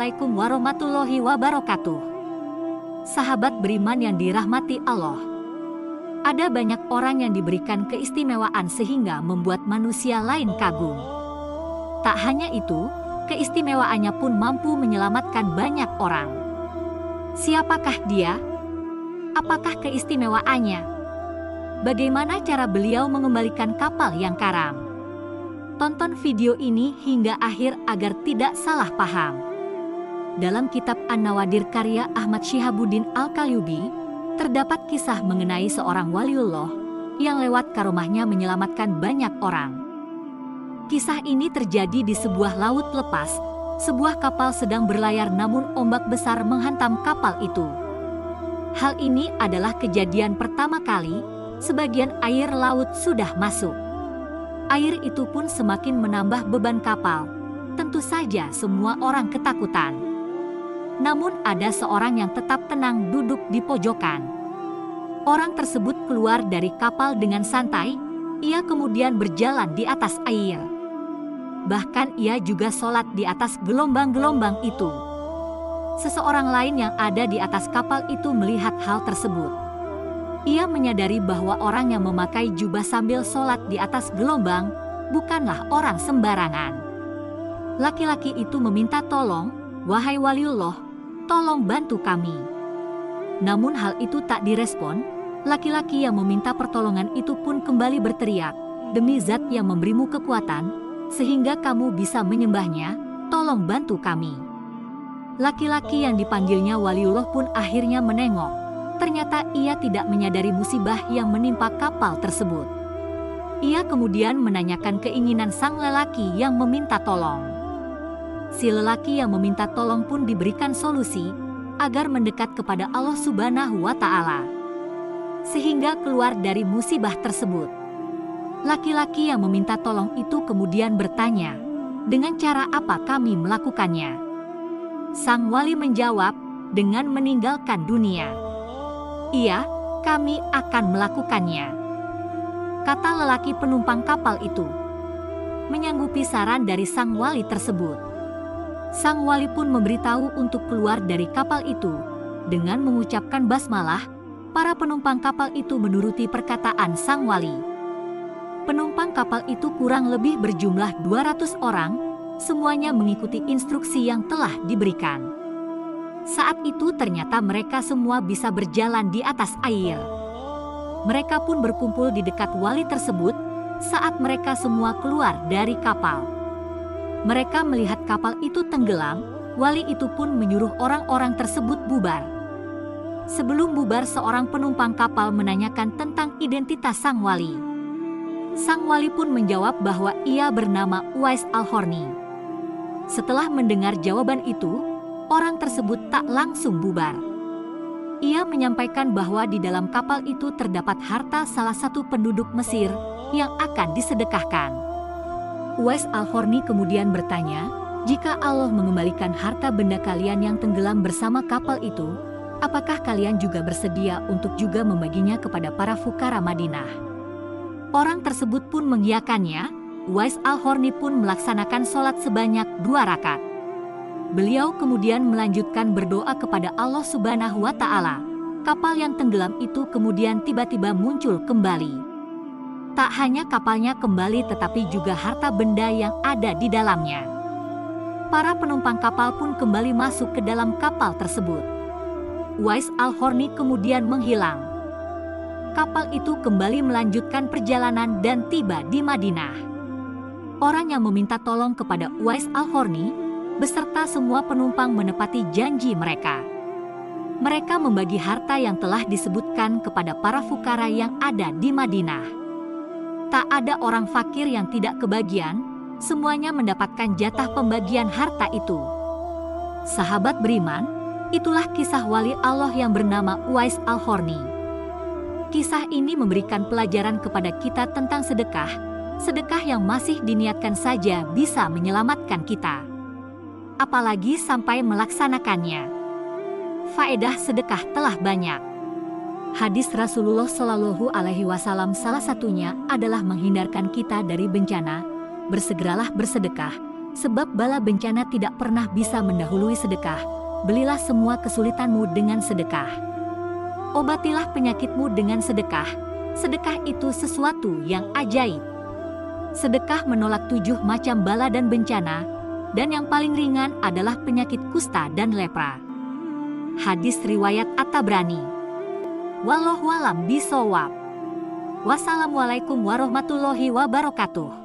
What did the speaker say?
Assalamualaikum warahmatullahi wabarakatuh. Sahabat beriman yang dirahmati Allah. Ada banyak orang yang diberikan keistimewaan sehingga membuat manusia lain kagum. Tak hanya itu, keistimewaannya pun mampu menyelamatkan banyak orang. Siapakah dia? Apakah keistimewaannya? Bagaimana cara beliau mengembalikan kapal yang karam? Tonton video ini hingga akhir agar tidak salah paham. Dalam kitab An-Nawadir karya Ahmad Syihabuddin Al-Qalyubi, terdapat kisah mengenai seorang waliullah yang lewat karomahnya menyelamatkan banyak orang. Kisah ini terjadi di sebuah laut lepas. Sebuah kapal sedang berlayar namun ombak besar menghantam kapal itu. Hal ini adalah kejadian pertama kali sebagian air laut sudah masuk. Air itu pun semakin menambah beban kapal. Tentu saja semua orang ketakutan. Namun ada seorang yang tetap tenang duduk di pojokan. Orang tersebut keluar dari kapal dengan santai. Ia kemudian berjalan di atas air. Bahkan ia juga sholat di atas gelombang-gelombang itu. Seseorang lain yang ada di atas kapal itu melihat hal tersebut. Ia menyadari bahwa orang yang memakai jubah sambil sholat di atas gelombang bukanlah orang sembarangan. Laki-laki itu meminta tolong, "Wahai waliullah, tolong bantu kami." Namun hal itu tak direspon. Laki-laki yang meminta pertolongan itu pun kembali berteriak, "Demi zat yang memberimu kekuatan, sehingga kamu bisa menyembahnya, tolong bantu kami." Laki-laki yang dipanggilnya waliullah pun akhirnya menengok. Ternyata ia tidak menyadari musibah yang menimpa kapal tersebut. Ia kemudian menanyakan keinginan sang lelaki yang meminta tolong. Si lelaki yang meminta tolong pun diberikan solusi agar mendekat kepada Allah Subhanahu wa Ta'ala, sehingga keluar dari musibah tersebut. Laki-laki yang meminta tolong itu kemudian bertanya, "Dengan cara apa kami melakukannya?" Sang wali menjawab, "Dengan meninggalkan dunia." "Iya, kami akan melakukannya," kata lelaki penumpang kapal itu. Menyanggupi saran dari sang wali tersebut, sang wali pun memberitahu untuk keluar dari kapal itu. Dengan mengucapkan basmalah, para penumpang kapal itu menuruti perkataan sang wali. Penumpang kapal itu kurang lebih berjumlah 200 orang, semuanya mengikuti instruksi yang telah diberikan. Saat itu ternyata mereka semua bisa berjalan di atas air. Mereka pun berkumpul di dekat wali tersebut saat mereka semua keluar dari kapal. Mereka melihat kapal itu tenggelam, wali itu pun menyuruh orang-orang tersebut bubar. Sebelum bubar, seorang penumpang kapal menanyakan tentang identitas sang wali. Sang wali pun menjawab bahwa ia bernama Uwais Al-Qarni. Setelah mendengar jawaban itu, orang tersebut tak langsung bubar. Ia menyampaikan bahwa di dalam kapal itu terdapat harta salah satu penduduk Mesir yang akan disedekahkan. Uwais Al-Qarni kemudian bertanya, "Jika Allah mengembalikan harta benda kalian yang tenggelam bersama kapal itu, apakah kalian juga bersedia untuk juga membaginya kepada para fukara Madinah?" Orang tersebut pun mengiyakannya. Uwais Al-Qarni pun melaksanakan sholat sebanyak 2 rakaat. Beliau kemudian melanjutkan berdoa kepada Allah Subhanahu wa Ta'ala. Kapal yang tenggelam itu kemudian tiba-tiba muncul kembali. Tak hanya kapalnya kembali tetapi juga harta benda yang ada di dalamnya. Para penumpang kapal pun kembali masuk ke dalam kapal tersebut. Uwais Al-Qarni kemudian menghilang. Kapal itu kembali melanjutkan perjalanan dan tiba di Madinah. Orang yang meminta tolong kepada Uwais Al-Qarni beserta semua penumpang menepati janji mereka. Mereka membagi harta yang telah disebutkan kepada para fukara yang ada di Madinah. Tak ada orang fakir yang tidak kebagian, semuanya mendapatkan jatah pembagian harta itu. Sahabat beriman, itulah kisah wali Allah yang bernama Uwais Al-Qarni. Kisah ini memberikan pelajaran kepada kita tentang sedekah. Sedekah yang masih diniatkan saja bisa menyelamatkan kita, apalagi sampai melaksanakannya. Faedah sedekah telah banyak. Hadis Rasulullah Shallallahu Alaihi Wasallam salah satunya adalah menghindarkan kita dari bencana. Bersegeralah bersedekah, Sebab bala bencana tidak pernah bisa mendahului sedekah. Belilah semua kesulitanmu dengan sedekah. Obatilah penyakitmu dengan sedekah. Sedekah itu sesuatu yang ajaib. Sedekah menolak 7 macam bala dan bencana, dan yang paling ringan adalah penyakit kusta dan lepra. Hadis riwayat At-Tabrani. Wallahu a'lam bishawab. Wassalamualaikum warahmatullahi wabarakatuh.